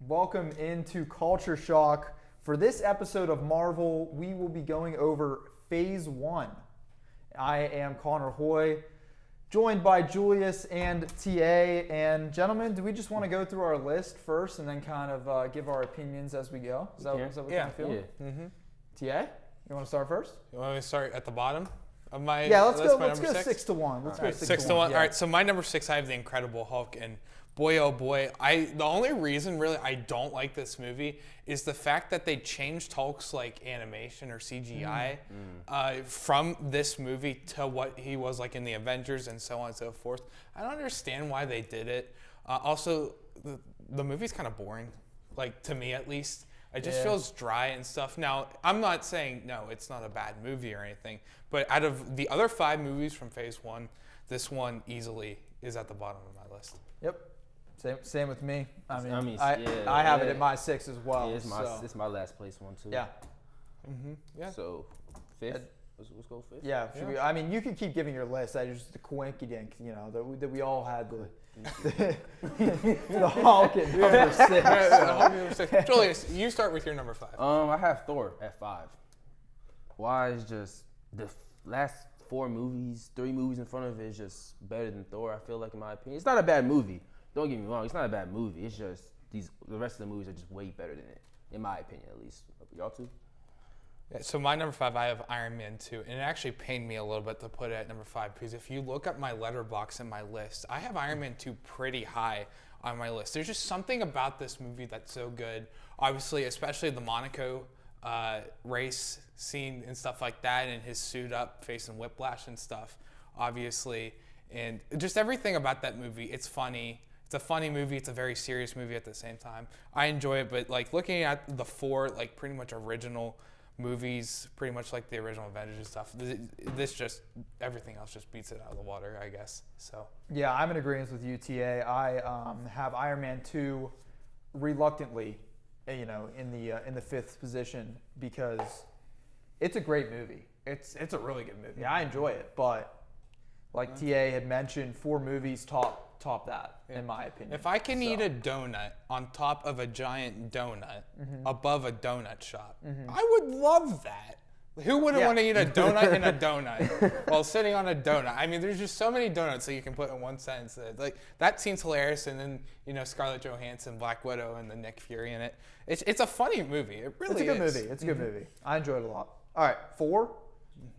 Welcome into Culture Shock. For this episode of Marvel, we will be going over Phase 1. I am Connor Hoy, joined by Julius and TA. And gentlemen, do we just want to go through our list first and then kind of give our opinions as we go? Is that what we kind of feel? Yeah. Mm-hmm. TA, you want to start first? You want me to start at the bottom of my let's list? Let's go 6 to 1. Let's go 6 to 1. Yeah. All right, so my number 6, I have The Incredible Hulk, and boy, oh boy, the only reason really I don't like this movie is the fact that they changed Hulk's like animation or CGI from this movie to what he was like in the Avengers and so on and so forth. I don't understand why they did it. Also, the movie's kind of boring, like to me at least. It just feels dry and stuff. Now, I'm not saying, no, it's not a bad movie or anything, but out of the other 5 movies from Phase 1, this one easily is at the bottom of my list. Yep. Same with me. I have it at my 6 as well. Yeah, it's my last place one too. Yeah. Mm-hmm. Yeah. So 5th. Let's go 5th. Yeah. I mean, you can keep giving your list. I just the coinkydink, that we all had the Hulk at number 6. Julius, you start with your number 5. I have Thor at 5. Why is just the last 3 movies in front of it is just better than Thor. I feel like, in my opinion, it's not a bad movie. Don't get me wrong, it's not a bad movie. It's just the rest of the movies are just way better than it, in my opinion, at least. Y'all too? Yeah, so my number 5, I have Iron Man 2, and it actually pained me a little bit to put it at number 5 because if you look at my letterbox in my list, I have Iron Man 2 pretty high on my list. There's just something about this movie that's so good. Obviously, especially the Monaco race scene and stuff like that, and his suit up facing Whiplash and stuff, obviously, and just everything about that movie. It's funny. It's a funny movie. It's a very serious movie at the same time. I enjoy it, but like looking at the 4 like pretty much original movies, pretty much like the original Avengers and stuff, this just everything else just beats it out of the water, I guess. So yeah, I'm in agreement with you, TA. I have Iron Man 2 reluctantly, in the 5th position because it's a great movie. It's a really good movie. I enjoy it, but like TA had mentioned, 4 movies top that, in my opinion. If I can eat a donut on top of a giant donut above a donut shop, I would love that. Who wouldn't want to eat a donut in a donut while sitting on a donut? I mean, there's just so many donuts that you can put in one sentence. That seems hilarious, and then Scarlett Johansson, Black Widow, and the Nick Fury in it. It's a funny movie. It really is. It's a good movie. It's a good movie. I enjoyed it a lot. All right, 4.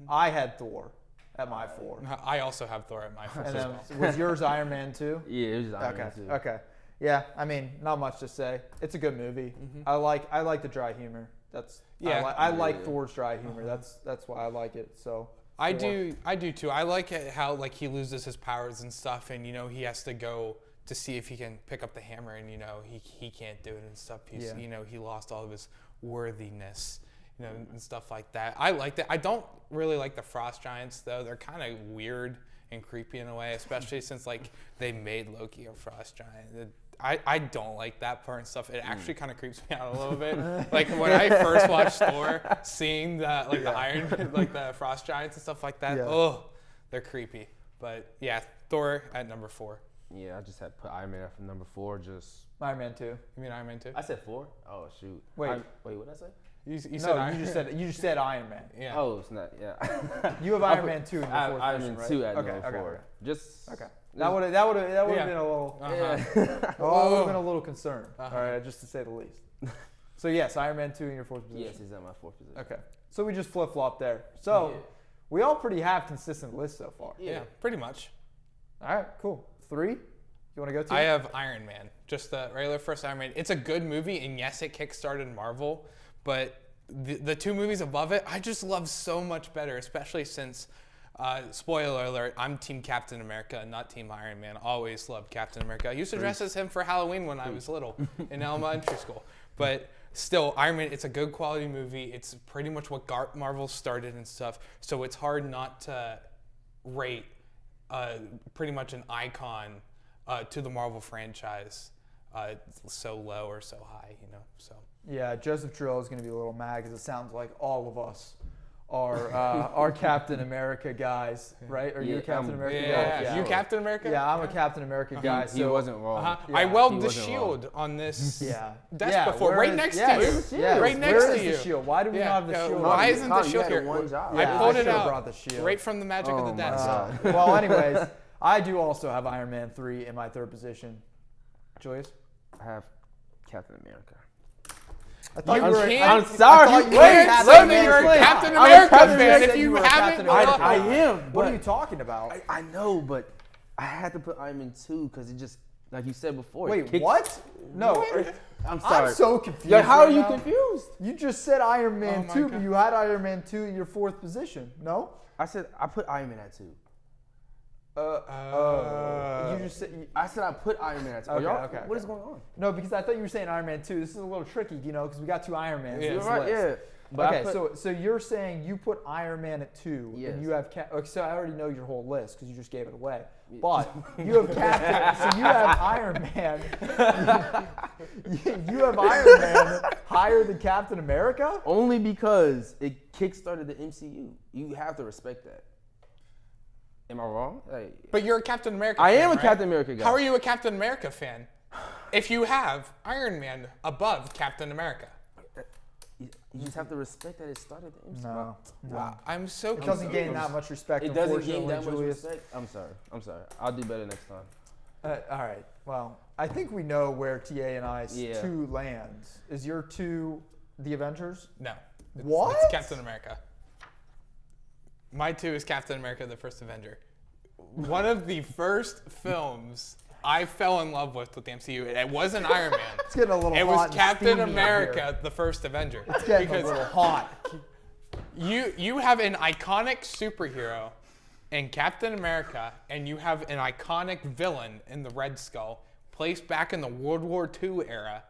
I had Thor at my 4. I also have Thor at my 4. And then was yours Iron Man 2? Yeah, it was just Iron Man 2. Okay. Yeah, I mean, not much to say. It's a good movie. I like the dry humor. I like Thor's dry humor. That's why I like it. So I do too. I like it how like he loses his powers and stuff, and he has to go to see if he can pick up the hammer, and he can't do it and stuff. He lost all of his worthiness. And stuff like that. I liked it. I don't really like the Frost Giants, though. They're kind of weird and creepy in a way, especially since, like, they made Loki a Frost Giant. I don't like that part and stuff. It actually kind of creeps me out a little bit. Like, when I first watched Thor, seeing the Iron, like, the Frost Giants and stuff like that, they're creepy. But, yeah, Thor at number 4. Yeah, I just had put Iron Man at number 4, just... Iron Man 2. You mean Iron Man 2? I said 4? Oh, shoot. Wait, what did I say? You just said Iron Man. Yeah. Oh, it's not. Yeah. You have Iron Man 2 in your 4th Iron position, Man 2 right? at number 4. Just okay. That would have been a little. I would have been a little concerned. All right, just to say the least. So yes, Iron Man 2 in your 4th position. Yes, he's at my 4th position. Okay. So we just flip flop there. So we all pretty have consistent lists so far. Yeah, pretty much. All right, cool. 3. You want to go to? I have Iron Man, just the regular first Iron Man. It's a good movie, and yes, it kickstarted Marvel, but the 2 movies above it, I just love so much better, especially since, spoiler alert, I'm Team Captain America, not Team Iron Man. Always loved Captain America. I used to dress as him for Halloween when I was little in elementary school. But still, Iron Man, it's a good quality movie. It's pretty much what Marvel started and stuff, so it's hard not to rate pretty much an icon to the Marvel franchise so low or so high, so. Yeah, Joseph Drill is going to be a little mad because it sounds like all of us our Captain America guys, right? Are you a Captain America guy? Yeah. You Captain America? Yeah, I'm a Captain America guy. He wasn't wrong. I weld he the wasn't shield on this Yeah. desk before, where right is- next yes, to you. yes. Right next Where to is you. the shield? Why do we not have the shield? Why on? isn't the Connor, you shield had here? one job. I pulled I it should've out brought the shield. right from the magic of the my desk. God. Well, anyways, I do also have Iron Man 3 in my third position. Julius? I have Captain America. I thought You you were. can't- I'm sorry. I thought you Wait, were Captain let me You're a America. Captain I'm a America Captain fan. America. If you You were a haven't, Captain America. I am. What are but you talking about? I know, but I had to put Iron Man 2 because it just, like you said before. it Wait, kicks- what? No. I'm sorry. I'm so confused. Yo, how right are you now. confused? You just said Iron Man Oh my 2, God. but you had Iron Man 2 in your fourth position. No? I said I put Iron Man at 2. You just said. I said I put Iron Man at 2. Okay, Y'all- okay, What okay. is going on? No, because I thought you were saying Iron Man 2. This is a little tricky, because we got two Iron Mans. Yeah. in this You're right, list. yeah. But I Okay, put, so you're saying you put Iron Man at 2, Yes. and you have okay, so I already know your whole list because you just gave it away. But you have Captain, so you have Iron Man. you have Iron Man higher than Captain America? only because it kickstarted the MCU. You have to respect that. Am I wrong? Like, But you're a Captain America I fan, am a right? Captain America guy. How are you a Captain America fan if you have Iron Man above Captain America? You just have to respect that it started the MCU. No. Wow, I'm so It doesn't confused. gain that much respect, It doesn't unfortunately, gain that much Julius. respect. I'm sorry. I'll do better next time. All right. Well, I think we know where TA and I's Yeah. 2 lands. Is your 2 the Avengers? No. It's, What? It's Captain America. My 2 is Captain America: The First Avenger. One of the first films I fell in love with the MCU. It wasn't Iron Man. It's getting a little It hot was and Captain steamy America: here. The First Avenger. It's getting a little hot. You have an iconic superhero in Captain America, and you have an iconic villain in the Red Skull, placed back in the World War II era.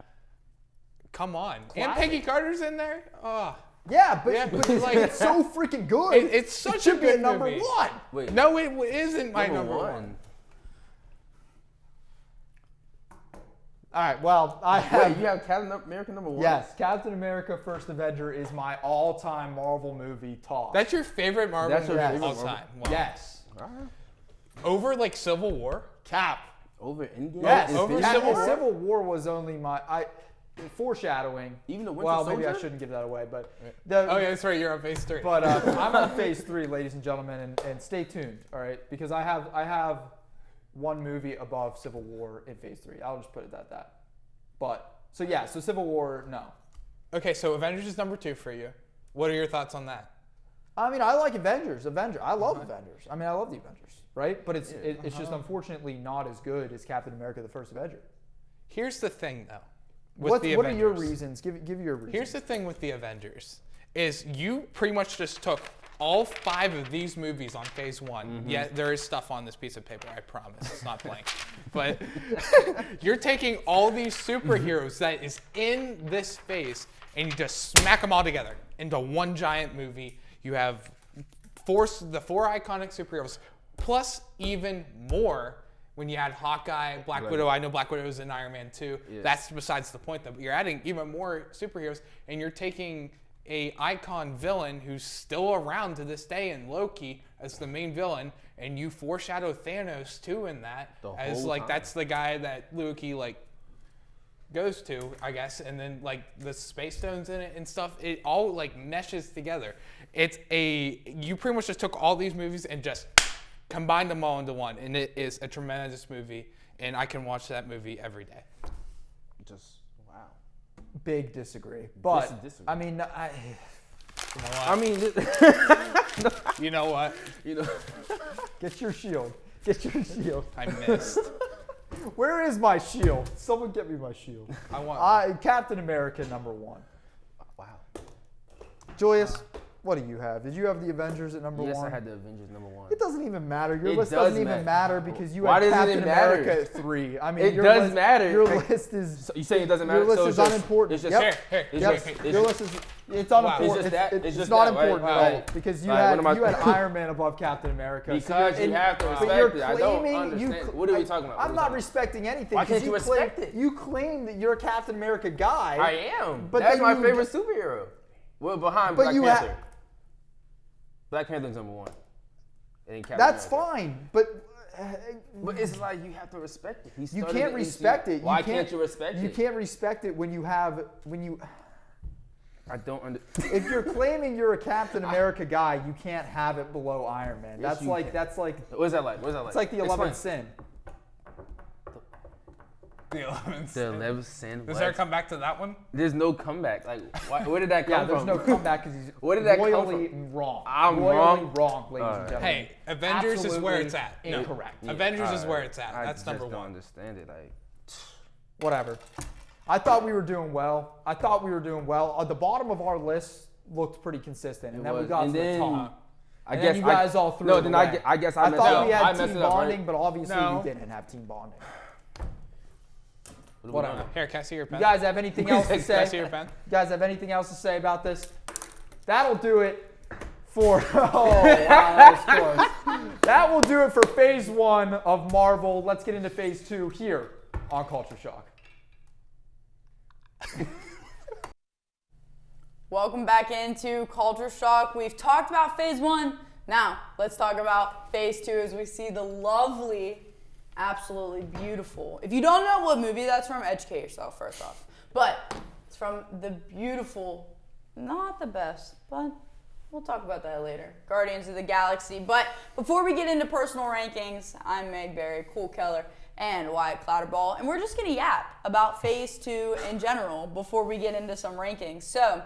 Come on. And Classic. Peggy Carter's in there? Oh. Yeah, but, Yeah, but but like- it's so freaking good. It's such it should a be good at number movie. 1. Wait. No, it isn't my number one. All right, well, I Wait, have you have Captain America number 1? yes, Captain America: First Avenger is my all-time Marvel movie top. That's your favorite Marvel That's your movie of favorite all Marvel- time? Wow. yes, Alright. Over like Civil War? Cap. Over Endgame? Yes, over Infinity Cap- Civil War? War? Civil War was only my foreshadowing. Even the Winter Well, Soldier? maybe I shouldn't give that away, but Oh yeah, that's right. You're on phase 3. But I'm on phase 3, ladies and gentlemen, and stay tuned, all right? Because I have one movie above Civil War in phase 3. I'll just put it at that. But so Civil War, no. Okay, so Avengers is number 2 for you. What are your thoughts on that? I mean, I like Avengers. I love Avengers. I mean, I love the Avengers, right? But it's just unfortunately not as good as Captain America: The First Avenger. Here's the thing, though. With the What are your Avengers. reasons? Give your reasons. Here's the thing with the Avengers is you pretty much just took all 5 of these movies on phase 1. Mm-hmm. Yeah, there is stuff on this piece of paper, I promise. It's not blank. But you're taking all these superheroes that is in this phase and you just smack them all together into one giant movie. You have the 4 iconic superheroes plus even more when you add Hawkeye, Black Widow. I know Black Widow is in Iron Man 2. Yes. That's besides the point, though. But you're adding even more superheroes, and you're taking a icon villain who's still around to this day in Loki as the main villain, and you foreshadow Thanos too in that The as whole like time. that's the guy that Loki like goes to, I guess, and then like the space stones in it and stuff. It all like meshes together. You pretty much just took all these movies and just combined them all into one, and it is a tremendous movie, and I can watch that movie every day. Just, wow. Big disagree. But Disagree. I mean, You know what? I mean, You know what? you know, get your shield. Get your shield. I missed. Where is my shield? Someone get me my shield. I want. Captain America number 1. wow. Julius, what do you have? Did you have the Avengers at number 1? Yes, I had the Avengers number 1. It doesn't even matter. Your It list does doesn't even matter because you Why had doesn't it Captain matter? America at 3. I mean, It your does list, matter. Your Like, list is. So you saying it doesn't matter? Your list So is it's just- unimportant. It's just, Yep. Here, It's Yep. just, it's Your just, list is. It's unimportant. It's just that- It's, it's just not that, right? important at all Alright. because you Alright, what had am I- Iron Man above Captain America. Because you and- have to but respect you're it. I don't claiming- understand. What are we talking about? What are I'm we not talking about? respecting anything. Why 'cause can't you respect claim, it? You claim that you're a Captain America guy. I am. But That's then my you- favorite superhero. Well, behind But Black you Panther. Black Panther's number 1. And then Captain That's America. fine, but It's like you have to respect it. you can't respect it. Why can't you respect it? You can't respect it when you. I don't understand. If you're claiming you're a Captain America guy, you can't have it below Iron Man. Yes, That's you like can. that's like What's that like? it's like the 11th sin. The 11th. The 11th sin. Does there come back to that one? There's no comeback. Like, where did that come Yeah, from? there's no comeback because he's Where did that come royally from? wrong. I'm royally wrong? ladies and gentlemen. Hey, Avengers is where it's at. Absolutely incorrect. Avengers is where it's at. I That's just number don't 1. understand it. Like, Whatever. I thought we were doing well. The bottom of our list looked pretty consistent, and It then we was. got And to the then- top. I And guess then you guys all threw No, it then away. I guess I messed thought up. we I had messed team it up, bonding, right? but obviously No. we didn't have team bonding. What Whatever. Here, can I see your pen? You guys have anything else to Can I see say? your pen? You guys have anything else to say about this? That'll do it for. Oh, wow, that was close. That will do it for Phase 1 of Marvel. Let's get into Phase 2 here on Culture Shock. Welcome back into Culture Shock. We've talked about Phase 1. Now, let's talk about Phase 2 as we see the lovely, absolutely beautiful. If you don't know what movie that's from, educate yourself first off. But it's from the beautiful, not the best, but we'll talk about that later, Guardians of the Galaxy. But before we get into personal rankings, I'm Meg Berry, Cole Keller, and Wyatt Clatterball, and we're just going to yap about Phase 2 in general before we get into some rankings. So,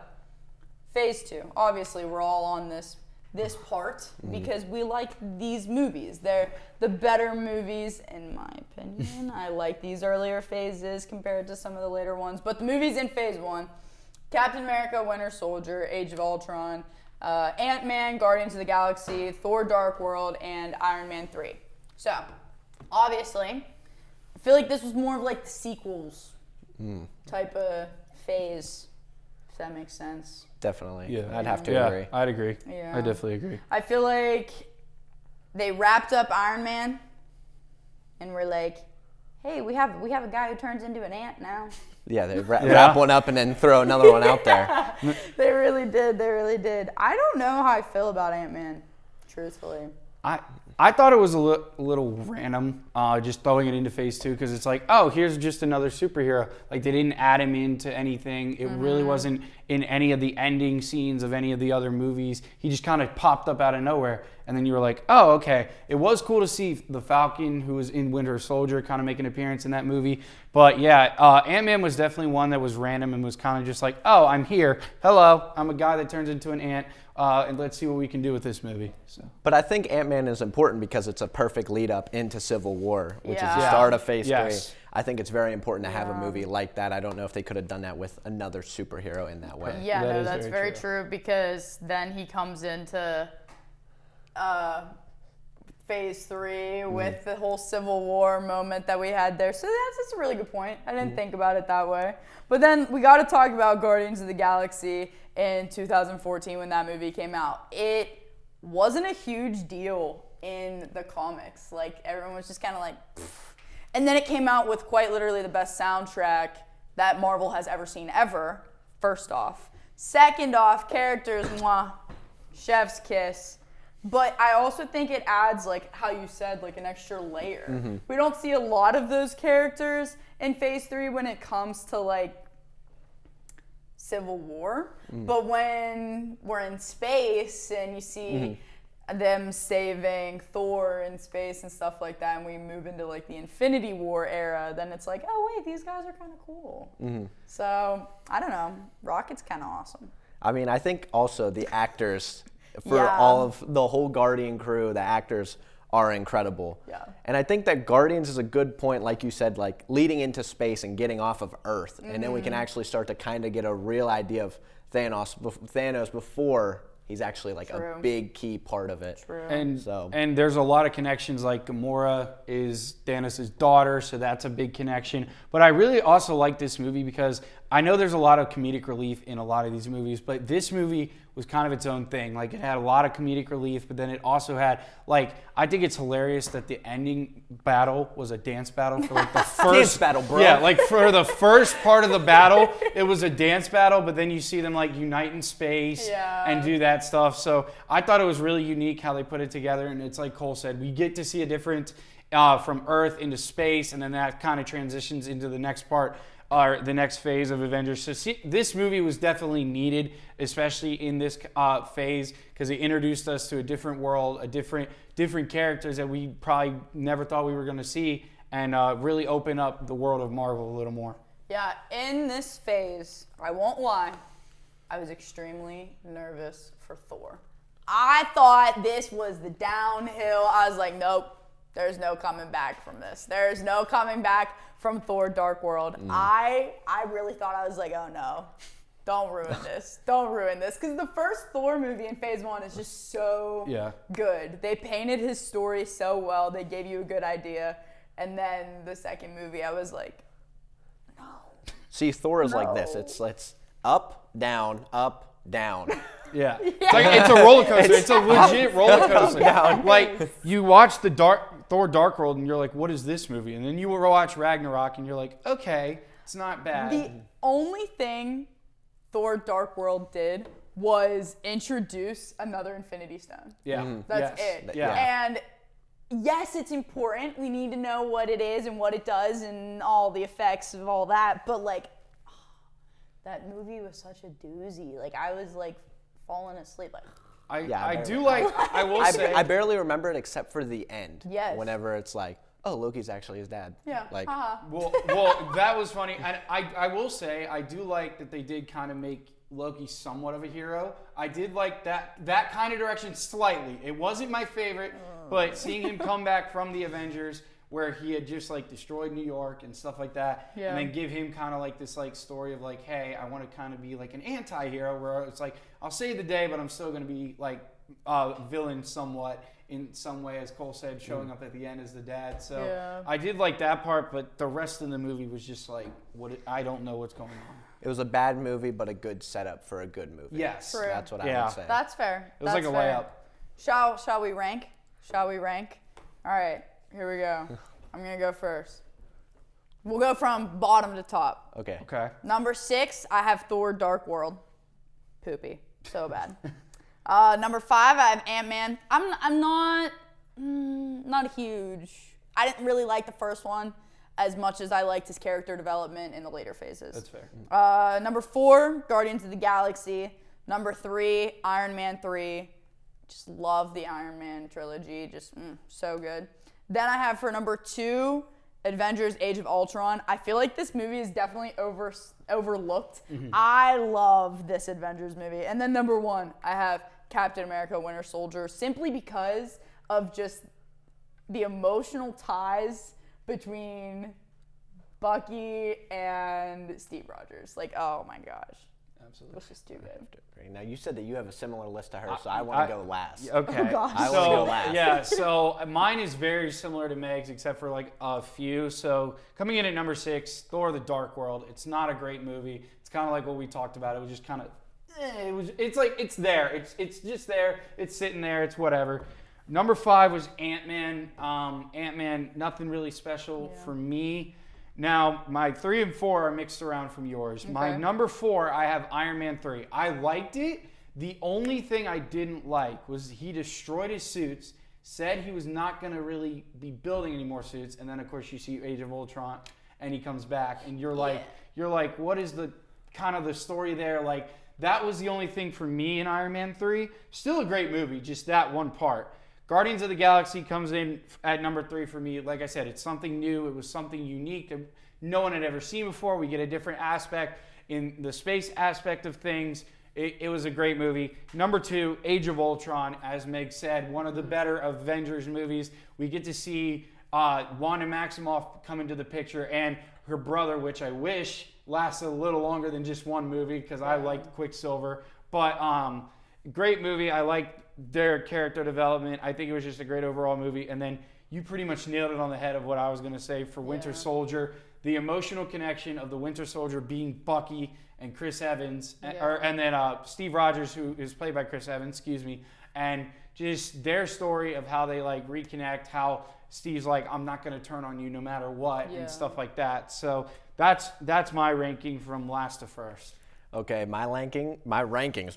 Phase 2, obviously we're all on this part because we like these movies. They're the better movies, in my opinion. I like these earlier phases compared to some of the later ones. But the movies in Phase 1, Captain America, Winter Soldier, Age of Ultron, Ant-Man, Guardians of the Galaxy, Thor, Dark World, and Iron Man 3. So, obviously, I feel like this was more of like the sequels type of phase, if that makes sense. Definitely. Yeah. I'd have to agree. I'd agree. Yeah. I definitely agree. I feel like they wrapped up Iron Man, and we're like, "Hey, we have a guy who turns into an ant now." Yeah, they wrap one up and then throw another one out there. They really did. They really did. I don't know how I feel about Ant-Man, truthfully. I thought it was a little random, just throwing it into Phase 2 because it's like, oh, here's just another superhero. Like, they didn't add him into anything. It really wasn't in any of the ending scenes of any of the other movies. He just kind of popped up out of nowhere. And then you were like, oh, okay. It was cool to see the Falcon, who was in Winter Soldier, kind of make an appearance in that movie. But yeah, Ant-Man was definitely one that was random and was kind of just like, oh, I'm here. Hello, I'm a guy that turns into an ant. And let's see what we can do with this movie. So. But I think Ant-Man is important because it's a perfect lead up into Civil War, which is the Yeah. start of Phase 3. Yes. I think it's very important to have a movie like that. I don't know if they could have done that with another superhero in that way. Yeah, That no, is that's very very true because then he comes into Phase 3 with the whole Civil War moment that we had there. So that's a really good point. I didn't think about it that way. But then we got to talk about Guardians of the Galaxy in 2014 when that movie came out. It wasn't a huge deal in the comics. Like, everyone was just kind of like, pfft. And then it came out with quite literally the best soundtrack that Marvel has ever seen ever, first off. Second off, characters, mwah, chef's kiss. But I also think it adds, like how you said, like an extra layer. We don't see a lot of those characters in Phase 3 when it comes to like Civil War. But when we're in space and you see them saving Thor in space and stuff like that, and we move into like the Infinity War era, then it's like, oh wait, these guys are kind of cool. So I don't know, Rocket's kind of awesome. I mean, I think also the actors, for Yeah. all of the whole Guardian crew, the actors are incredible. Yeah. And I think that Guardians is a good point, like you said, like leading into space and getting off of Earth. And then we can actually start to kind of get a real idea of Thanos before he's actually like True. a big key part of it. True. And there's a lot of connections, like Gamora is Thanos' daughter, so that's a big connection. But I really also like this movie because I know there's a lot of comedic relief in a lot of these movies, but this movie was kind of its own thing. Like, it had a lot of comedic relief, but then it also had, like, I think it's hilarious that the ending battle was a dance battle for like the first Dance battle, bro. Yeah, like for the first part of the battle, it was a dance battle, but then you see them like unite in space and do that stuff. So I thought it was really unique how they put it together, and it's like Cole said, we get to see a different from Earth into space, and then that kind of transitions into the next part, or the next phase of Avengers. So this movie was definitely needed, especially in this phase, because it introduced us to a different world, a different characters that we probably never thought we were going to see, and really open up the world of Marvel a little more. Yeah, in this phase, I won't lie, I was extremely nervous for Thor. I thought this was the downhill. I was like, nope, there's no coming back from this. There's no coming back from Thor Dark World. I really thought, I was like, oh no, don't ruin this. Don't ruin this. Because the first Thor movie in phase 1 is just so good. They painted his story so well. They gave you a good idea. And then the second movie, I was like, no. See, Thor is like this. It's up, down, up, down. Yeah. It's a roller coaster. It's a legit roller coaster. Like, you watch the Thor Dark World and you're like, what is this movie? And then you watch Ragnarok and you're like, okay, it's not bad. The only thing Thor Dark World did was introduce another Infinity Stone. Yeah. That's it. Yeah. And yes, it's important. We need to know what it is and what it does and all the effects of all that. But like, that movie was such a doozy. Like, I was like falling asleep. Like, I will say, I barely remember it except for the end. Yes. Whenever it's like, oh, Loki's actually his dad. Yeah. Like, well, that was funny. And I will say, I do like that they did kind of make Loki somewhat of a hero. I did like that kind of direction slightly. It wasn't my favorite, but seeing him come back from the Avengers, where he had just like destroyed New York and stuff like that, and then give him kind of like this like story of like, hey, I want to kind of be like an anti-hero, where it's like, I'll save the day, but I'm still going to be like villain somewhat in some way, as Cole said, showing up at the end as the dad. So I did like that part, but the rest of the movie was just like, I don't know what's going on. it was a bad movie, but a good setup for a good movie. Yes. True. That's what I would say. That's fair. It was like a layup. Shall we rank? Shall we rank? All right, here we go. I'm going to go first. We'll go from bottom to top. Okay. Number 6, I have Thor Dark World. Poopy. So bad. Number 5, I have Ant-Man. I'm not huge. I didn't really like the first one as much as I liked his character development in the later phases. That's fair. Number 4, Guardians of the Galaxy. Number 3, Iron Man 3. Just love the Iron Man trilogy. Just so good. Then I have for number 2, Avengers Age of Ultron. I feel like this movie is definitely overlooked. I love this Avengers movie. And then number 1, I have Captain America Winter Soldier, simply because of just the emotional ties between Bucky and Steve Rogers. Like, oh my gosh. Absolutely. It's just too good. Now, you said that you have a similar list to her, so I want to go last. Okay. Oh, gosh. I want to go last. Yeah, so mine is very similar to Meg's, except for like a few. So coming in at number 6, Thor: The Dark World. It's not a great movie. It's kind of like what we talked about. It was just kind of, it's like, it's there. It's just there. It's sitting there. It's whatever. Number 5 was Ant-Man. Ant-Man, nothing really special for me. Now, my 3 and 4 are mixed around from yours. Okay. My number 4, I have Iron Man 3. I liked it. The only thing I didn't like was he destroyed his suits, said he was not going to really be building any more suits, and then, of course, you see Age of Ultron, and he comes back, and you're like, what is the kind of the story there? Like, that was the only thing for me in Iron Man 3. Still a great movie, just that one part. Guardians of the Galaxy comes in at number 3 for me. Like I said, it's something new. It was something unique that no one had ever seen before. We get a different aspect in the space aspect of things. It was a great movie. Number 2, Age of Ultron, as Meg said, one of the better Avengers movies. We get to see Wanda Maximoff come into the picture and her brother, which I wish lasted a little longer than just one movie because I liked Quicksilver. But great movie. I liked their character development. I think it was just a great overall movie. And then you pretty much nailed it on the head of what I was going to say for Winter Soldier. the emotional connection of the Winter Soldier being Bucky and Chris Evans, Yeah. and then Steve Rogers, who is played by Chris Evans, and just their story of how they like reconnect, how Steve's like, I'm not going to turn on you no matter what, Yeah. and stuff like that. So that's my ranking from last to first. Okay, my rankings.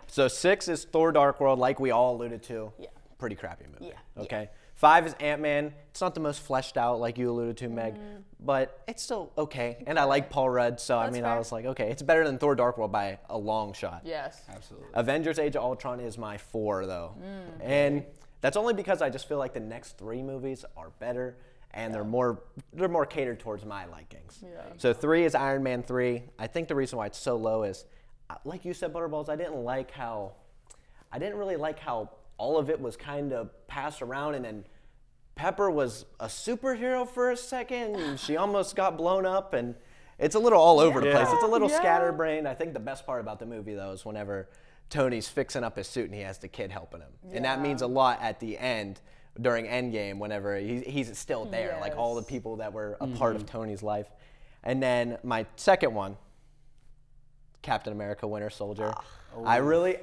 So 6 is Thor: Dark World, like we all alluded to. Yeah. Pretty crappy movie. Yeah. Okay. 5 is Ant-Man. It's not the most fleshed out, like you alluded to, Meg, but it's still okay. And I like Paul Rudd, so That's I fair. was like, okay, it's better than Thor: Dark World by a long shot. Yes. Absolutely. Avengers: Age of Ultron is my 4, though, and that's only because I just feel like the next 3 movies are better. And they're more catered towards my likings. Yeah. So 3 is Iron Man 3. I think the reason why it's so low is, like you said, Butterballs, I didn't really like how all of it was kind of passed around, and then Pepper was a superhero for a second, and she almost got blown up, and it's a little all over the place. It's a little scatterbrained. I think the best part about the movie, though, is whenever Tony's fixing up his suit and he has the kid helping him. And that means a lot at the end. During Endgame, whenever he's still there, like all the people that were a part of Tony's life. And then my second one, Captain America: Winter Soldier. I really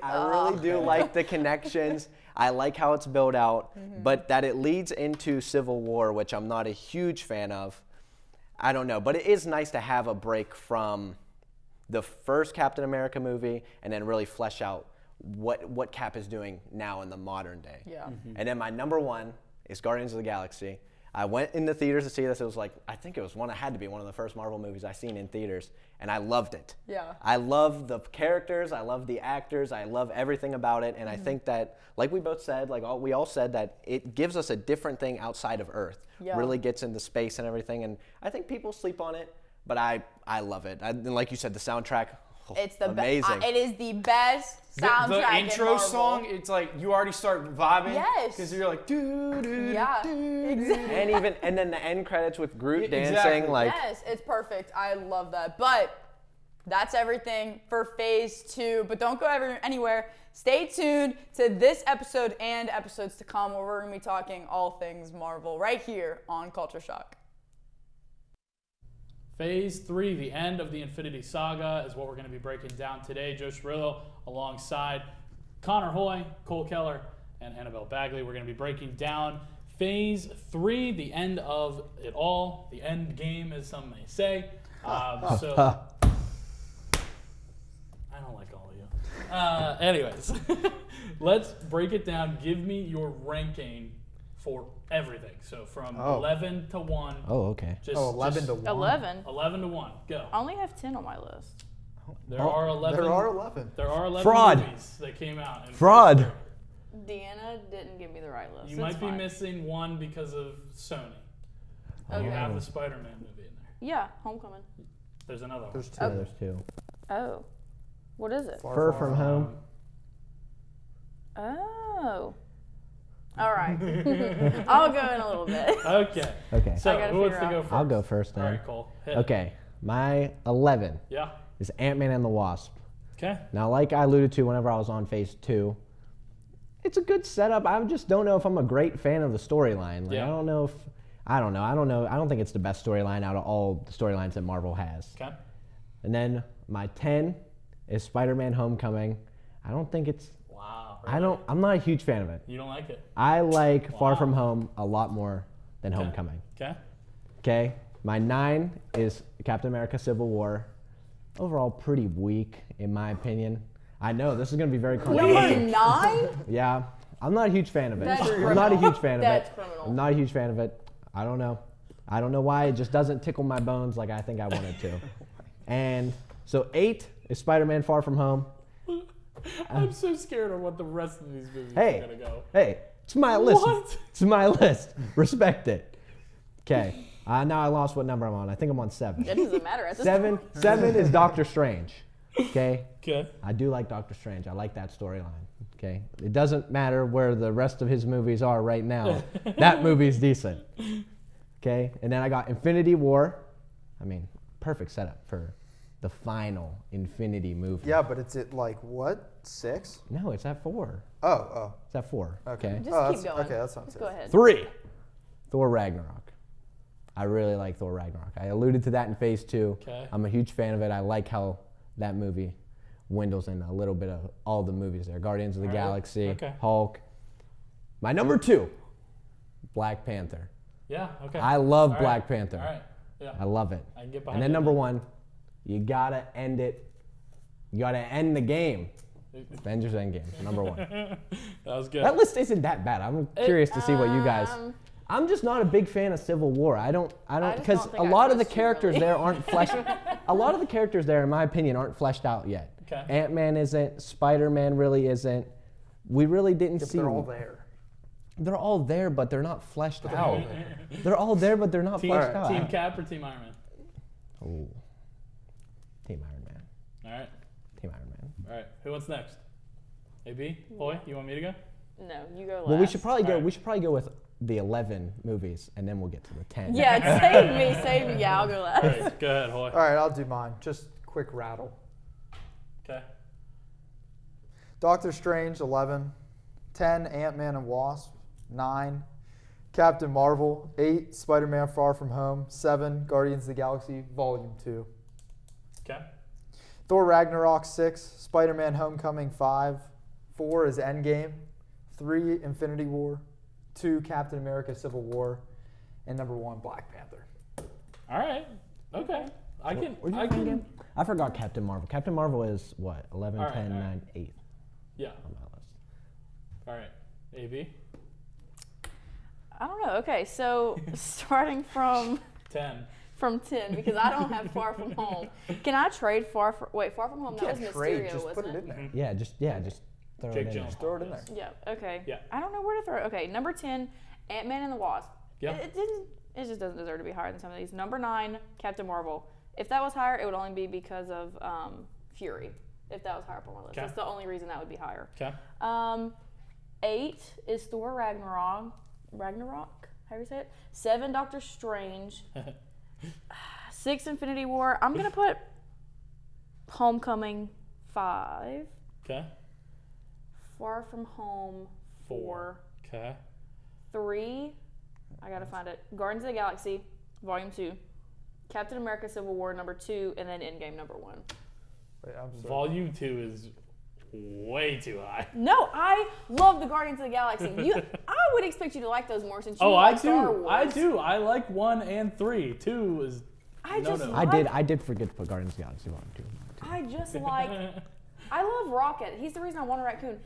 do like the connections. I like how it's built out, but that it leads into Civil War, which I'm not a huge fan of. I don't know, but it is nice to have a break from the first Captain America movie and then really flesh out what Cap is doing now in the modern day. Yeah. And then my number 1 is Guardians of the Galaxy. I went in the theaters to see this. It was like, I think it had to be one of the first Marvel movies I seen in theaters, and I loved it. Yeah. I love the characters, I love the actors, I love everything about it, and I think that, like we both said, we all said that it gives us a different thing outside of Earth. Yeah. Really gets into space and everything, and I think people sleep on it, but I love it. And like you said, the soundtrack, It's the amazing. it is the best soundtrack The in intro Marvel. song, it's like you already start vibing. Yes. Because you're like, doo, doo, Yeah. doo, Exactly. and then the end credits with Groot dancing, Exactly. like Yes, it's perfect. I love that. But that's everything for phase 2. But don't go anywhere. Stay tuned to this episode and episodes to come where we're going to be talking all things Marvel right here on Culture Shock. Phase 3, the end of the Infinity Saga, is what we're going to be breaking down today. Joe Cirillo alongside Connor Hoy, Cole Keller, and Annabelle Bagley. We're going to be breaking down Phase 3, the end of it all, the end game, as some may say. So I don't like all of you. Anyways, let's break it down. Give me your ranking for everything. So from 11 to 1. Oh, okay. Just, 11 to 1. 11. 11 to 1. Go. I only have 10 on my list. There are 11. There are 11. There are 11 Fraud. movies that came out. In Fraud. phase Deanna didn't give me the right list. three. You might be missing one because of Sony. You have the Spider-Man movie in there. Yeah, Homecoming. There's another one. There's 2. There's 2. Oh. What is it? Far From Home. Oh. All right. I'll go in a little bit. Okay. Okay. So I gotta who wants figure to go out. first? I'll go first All then. right, Cole. Hit it. Okay. My 11 Yeah. is Ant-Man and the Wasp. Okay. Now, like I alluded to whenever I was on phase 2, it's a good setup. I just don't know if I'm a great fan of the storyline. Yeah. I don't know. I don't think it's the best storyline out of all the storylines that Marvel has. Okay. And then my 10 is Spider-Man: Homecoming. I don't think it's. Wow. I'm not a huge fan of it. You don't like it? I like Far Wow. From Home a lot more than Homecoming. Okay. Okay. My 9 is Captain America: Civil War. Overall, pretty weak in my opinion. I know this is going to be very Number controversial. 9? Yeah, I'm not a huge fan of it. That's I'm not a huge fan of That's it. criminal. I'm not a huge fan of it. I don't know. I don't know why. It just doesn't tickle my bones like I think I want it to. And so 8 is Spider-Man: Far From Home. I'm so scared of what the rest of these movies Hey. are going to go. Hey, it's my list. What? It's my list. Respect it. Okay. Now I lost what number I'm on. I think I'm on 7. It doesn't matter at this 7 point. 7 is Doctor Strange. Okay. Okay. I do like Doctor Strange. I like that storyline. Okay. It doesn't matter where the rest of his movies are right now. That movie's decent. Okay. And then I got Infinity War. I mean, perfect setup for the final Infinity movie. Yeah, but it's at like what? 6? No, it's at 4. Oh. It's at 4. Okay. Just Oh, keep that's- going. okay, that's not Just too go bad. ahead. 3. Thor Ragnarok. I really like Thor Ragnarok. I alluded to that in Phase 2. Okay. I'm a huge fan of it. I like how that movie windows in a little bit of all the movies there. Guardians of the All right. Galaxy, Okay. Hulk. My number 2, Black Panther. Yeah. Okay. I love All Black right. Panther. All right. Yeah. I love it. I can get behind And then that. number 1, you gotta end it. You gotta end the game. Avengers Endgame, number 1. That was good. That list isn't that bad. I'm curious to see what you guys. I'm just not a big fan of Civil War. I don't just because don't a think I lot of the trust you, characters really. there aren't fleshed. A lot of the characters there, in my opinion, aren't fleshed out yet. Okay. Ant-Man isn't. Spider-Man really isn't. We really didn't see. They're all there. They're all there, but they're not fleshed out. They're all there, but they're not Team, fleshed out. Team Cap or Team Iron Man? Ooh. Team Iron Man. All right. Team Iron Man. All right. Who wants next? AB? Boy, you want me to go? No, you go last. Well, we should probably go. Alright. We should probably go with the 11 movies, and then we'll get to the 10. Yeah, save me. Yeah, I'll go last. All right. Go ahead, Hoy. All right, I'll do mine. Just quick rattle. Okay. Doctor Strange, 11. 10, Ant-Man and Wasp. 9, Captain Marvel. 8, Spider-Man Far From Home. 7, Guardians of the Galaxy Volume 2. Okay. Thor Ragnarok, 6, Spider-Man Homecoming, 5. 4 is Endgame. 3, Infinity War. 2, Captain America Civil War. And number 1, Black Panther. All right. Okay. I What'd you think? I forgot Captain Marvel. Captain Marvel is what? 11, All right, 10, all right. 9, 8 Yeah. on my list. All right. AB? I don't know. Okay, so starting from 10. 10 because I don't have Far From Home. Can I trade Far From Home? That was Can't Mysterio, trade, just wasn't put it it? in there. Yeah, just throw Jake it in Gyllenhaal. there. Throw it in there. Yeah. Okay. Yeah. I don't know where to throw it. Okay, number 10, Ant-Man and the Wasp. Yeah. It just doesn't deserve to be higher than some of these. Number 9, Captain Marvel. If that was higher, it would only be because of Fury. If that was higher up on my list, Okay. that's the only reason that would be higher. Okay. 8 is Thor Ragnarok. How do you say it? 7, Doctor Strange. 6, Infinity War. I'm gonna put Homecoming 5. Okay. Far From Home 4. Okay. 3, I gotta find it. Guardians of the Galaxy Volume 2. Captain America Civil War number 2, and then Endgame number 1. Wait, I'm sorry. Volume 2 is way too high. No, I love the Guardians of the Galaxy. I would expect you to like those more since you Oh, like I Star do. Wars. I do. I like 1 and 3. 2 is I just no. like, I did forget to put Guardians of the Galaxy Volume 2. I just like. I love Rocket. He's the reason I want a raccoon.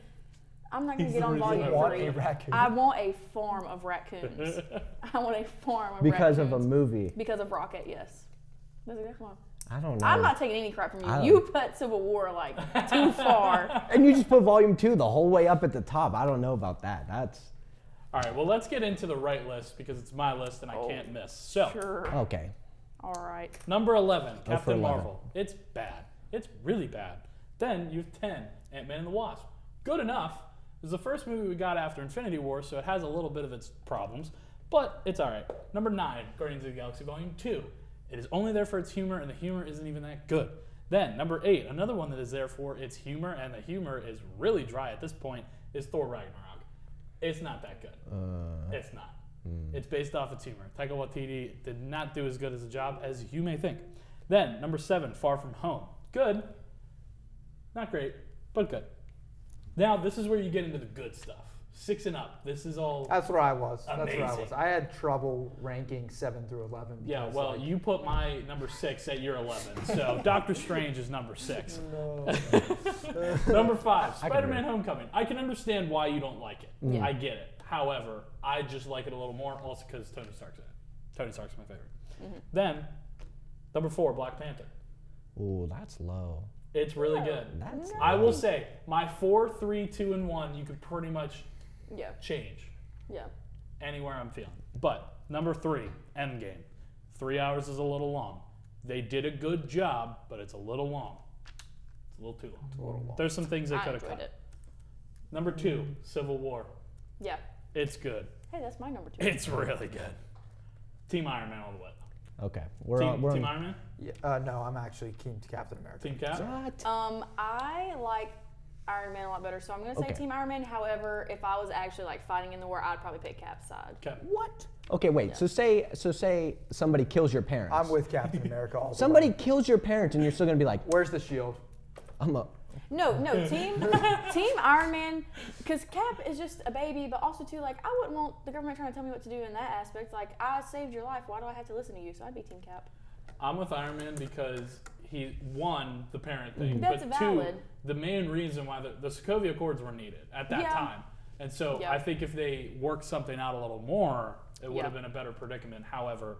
I'm not gonna He's get the on reason volume I want 3. a raccoon. I want a farm of raccoons. I want a farm of Because raccoons. of a movie. Because of Rocket, yes. That's exactly why. I don't know. I'm not taking any crap from I you. don't- You put Civil War like too far. And you just put Volume 2 the whole way up at the top. I don't know about that. That's All right. Well, let's get into the right list because it's my list and I can't miss. So, Sure. okay. All right. number 11, for Captain 11. Marvel. It's bad. It's really bad. Then you have 10, Ant-Man and the Wasp. Good enough. It was the first movie we got after Infinity War, so it has a little bit of its problems, but it's all right. Number 9, Guardians of the Galaxy Volume 2. It is only there for its humor, and the humor isn't even that good. Then, number 8, another one that is there for its humor, and the humor is really dry at this point, is Thor Ragnarok. It's not that good. It's not. It's based off its humor. Taika Waititi did not do as good as a job as you may think. Then, number 7, Far From Home. Good. Not great, but good. Now, this is where you get into the good stuff. 6 and up. This is all... That's where I was. That's where I Amazing. was. I had trouble ranking 7 through 11. Yeah, because, well, like, you put my number 6 at your 11, so Doctor Strange is number 6. Number 5, Spider-Man Homecoming. I can understand why you don't like it. Yeah. I get it. However, I just like it a little more, also because Tony Stark's in it. Tony Stark's my favorite. Then, number 4, Black Panther. Ooh, that's low. It's really good. That's I will say, my 4, 3, 2, and 1, you could pretty much Yeah. change Yeah. anywhere I'm feeling. But number 3, Endgame. 3 hours is a little long. They did a good job, but it's a little long. It's a little too long. It's a little long. There's some things they I could have enjoyed cut. it. Number 2, Civil War. Yeah. It's good. Hey, that's my number 2. It's really good. Team Iron Man all the way. Okay. We're Team, on. We're Team on. Iron Man? Yeah, no, I'm actually Team Captain America. Team Cap? What? I like Iron Man a lot better, so I'm gonna say Okay. Team Iron Man. However, if I was actually like fighting in the war, I'd probably pick Cap's side. Cap. What? Okay, wait. So say somebody kills your parents. I'm with Captain America all the Somebody way. kills your parents, and you're still gonna be like, Where's the shield? No, Team Iron Man, because Cap is just a baby, but also too, like, I wouldn't want the government trying to tell me what to do in that aspect. Like, I saved your life. Why do I have to listen to you? So I'd be Team Cap. I'm with Iron Man because he, one, the parent thing, That's but valid. two, the main reason why the Sokovia Accords were needed at that Yeah. time. And so Yeah. I think if they worked something out a little more, it would Yeah. have been a better predicament. However,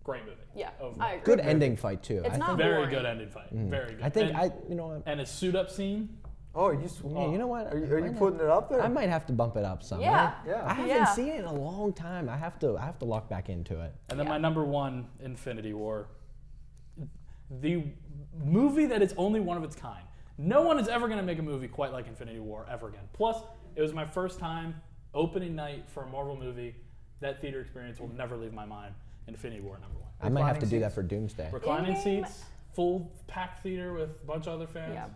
great movie. Yeah, Overall. I agree. good ending fight too. It's I not think, Very boring. good ending fight. Very good. I think and, you know what? and a suit up scene. Oh, Yeah, you know what? Are you putting it up there? I might have to bump it up some. Yeah. Yeah. I haven't Yeah. seen it in a long time. I have to lock back into it. And then Yeah. my number one, Infinity War. The movie that is only one of its kind. No one is ever going to make a movie quite like Infinity War ever again. Plus, it was my first time opening night for a Marvel movie. That theater experience will never leave my mind. Infinity War number one. I might have to Reclining do that seats? for Doomsday. Reclining In-game- seats, full packed theater with a bunch of other fans. Yeah.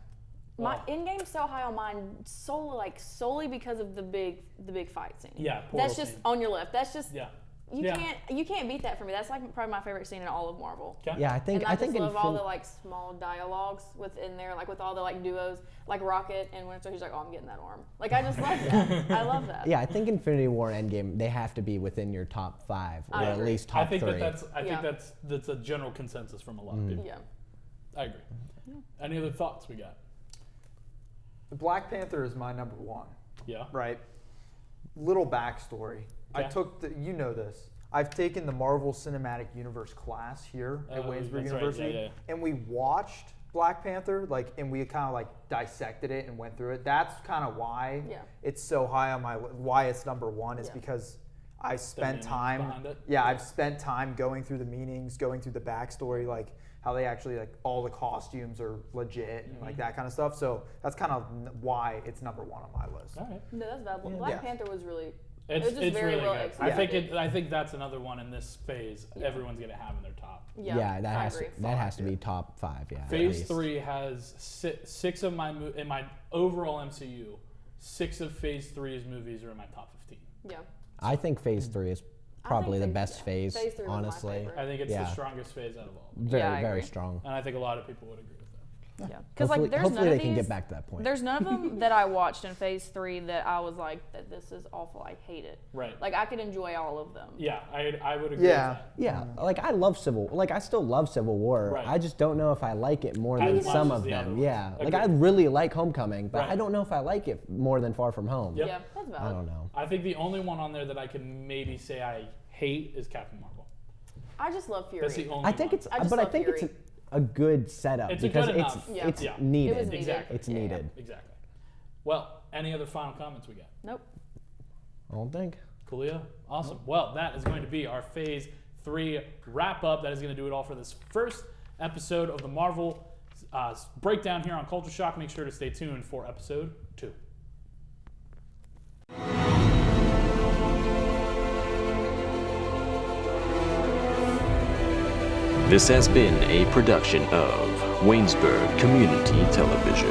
My Wow. in-game's so high on mine solely because of the big fight scene. Yeah, portal That's just scene. on your left. That's just Yeah. you Yeah. can't beat that for me. That's like probably my favorite scene in all of Marvel. Okay. Yeah, I think And I just love all the Infin- like small dialogues within there, like with all the like duos, like Rocket and Winter. He's like, "Oh, I'm getting that arm." Like I just love that. I love that. Yeah, I think Infinity War and Endgame they have to be within your top 5 or I at agree. least I top think 3. that's Yeah. that's a general consensus from a lot of people. Yeah. I agree. Any other thoughts we got? Black Panther is my number one. Yeah. Right. Little backstory. I Okay. took you know this. I've taken the Marvel Cinematic Universe class here at Oh, Waynesburg that's right. University, Yeah, yeah. and we watched Black Panther, and we kind of like dissected it and went through it. That's kind of why Yeah. it's so high on why it's number one is Yeah. because I spent meanings time. behind it? Yeah, I've spent time going through the meanings, going through the backstory, like how they actually like all the costumes are legit and Mm-hmm. like that kind of stuff. So that's kind of why it's number one on my list. All right. No, that's valuable. Black Yeah. Panther was really. It's, was just it's very really well good. executed. I think that's another one in this phase. Everyone's gonna have in their top. Yeah. that I has agree. that has to be top 5. Yeah. at Phase least. 3 has six of my in my overall MCU. 6 of Phase 3's movies are in my top 15. Yeah. I think Phase 3 is probably the best phase. Phase 3 was my honestly, favorite. I think it's Yeah. the strongest phase out of all. very Yeah, I very agree. strong. And I think a lot of people would agree with that. Yeah. Because like there's Hopefully none they of can these, get back to that point. There's none of them that I watched in Phase 3 that I was like, that this is awful. I hate it. Right. Like I could enjoy all of them. Yeah, I would agree Yeah. with that. Yeah, like I still love Civil War. Right. I just don't know if I like it more As than much some as of the other them. ones. Yeah, like I Agreed. really like Homecoming, but Right. I don't know if I like it more than Far From Home. Yep. Yeah, that's valid. I don't know. I think the only one on there that I can maybe say I hate is Captain Marvel. I just love Fury. That's the only I think one. it's, I just but I love think Fury. it's a good setup It's a because good enough. Yeah. it's Yeah. needed. It was needed. Exactly. It's Yeah, yeah. needed. Exactly. Well, any other final comments we got? Nope. I don't think. Coolio? Awesome. Well, that is going to be our Phase 3 wrap up. That is going to do it all for this first episode of the Marvel breakdown here on Culture Shock. Make sure to stay tuned for episode 2. This has been a production of Waynesburg Community Television.